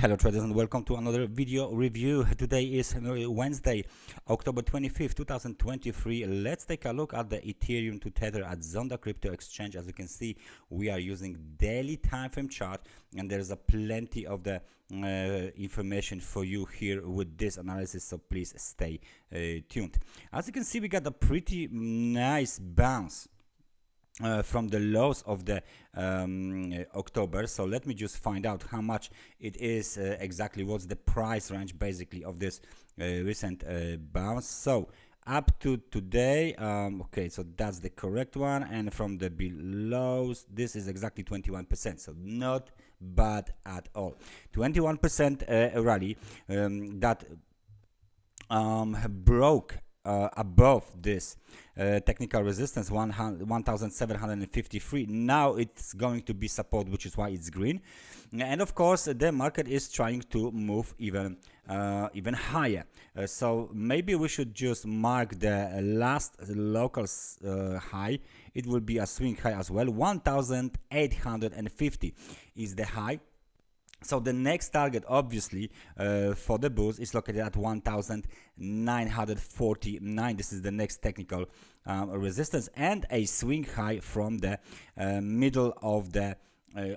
Hello traders and welcome to another video review. Today is Wednesday, October 25th, 2023. Let's take a look at the Ethereum to Tether at Zondacrypto exchange. As you can see, we are using daily time frame chart, and there's a plenty of the information for you here with this analysis, so please stay tuned. As you can see, we got a pretty nice bounce from the lows of the October. So let me just find out how much it is exactly, what's the price range basically of this recent bounce. So up to today, okay, so that's the correct one, and from the belows, this is exactly 21%, so not bad at all. 21% rally that broke above this technical resistance 1753. Now it's going to be support, which is why it's green, and of course the market is trying to move even higher. So maybe we should just mark the last local high. It will be a swing high as well. 1850 is the high. So the next target, obviously, for the bulls is located at 1949. This is the next technical resistance, and a swing high from the middle of the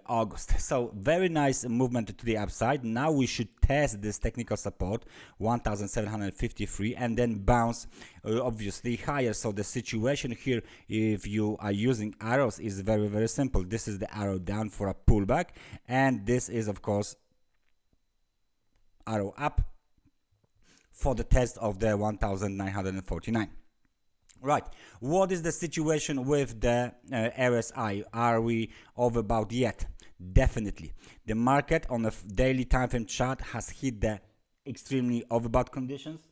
August. So very nice movement to the upside. Now we should test this technical support 1753 and then bounce obviously higher. So the situation here, if you are using arrows, is very simple. This is the arrow down for a pullback, and this is of course arrow up for the test of the 1949. Right, what is the situation with the RSI? Are we overbought yet? Definitely. The market on a daily time frame chart has hit the extremely overbought conditions,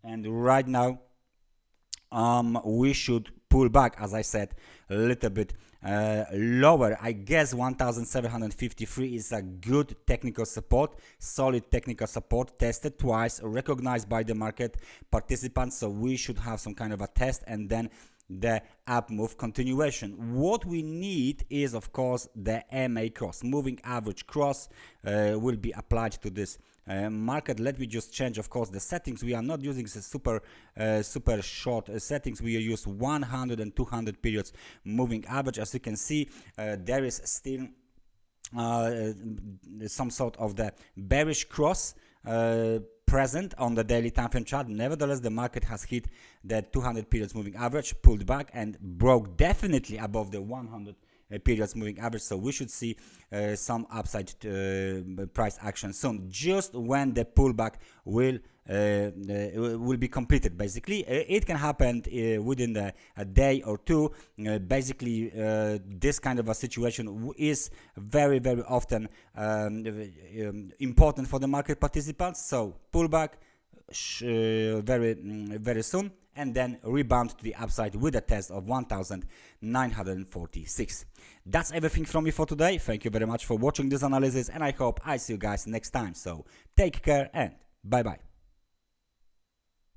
and right now we should pull back, as I said, a little bit lower. I guess 1753 is a good technical support, solid technical support, tested twice, recognized by the market participants. So we should have some kind of a test and then the up move continuation. What we need is of course the MA cross, moving average cross, will be applied to this market. Let me just change of course the settings. We are not using the super short settings. We use 100 and 200 periods moving average. As you can see, there is still some sort of the bearish cross present on the daily time frame chart. Nevertheless, the market has hit the 200 periods moving average, pulled back, and broke definitely above the 100 periods moving average. So we should see some upside price action soon, just when the pullback will be completed. Basically, it can happen within a day or two. Basically, this kind of a situation is very often important for the market participants. So pullback very soon, and then rebound to the upside with a test of 1946. That's everything from me for today. Thank you very much for watching this analysis, and I hope I see you guys next time. So take care and bye bye.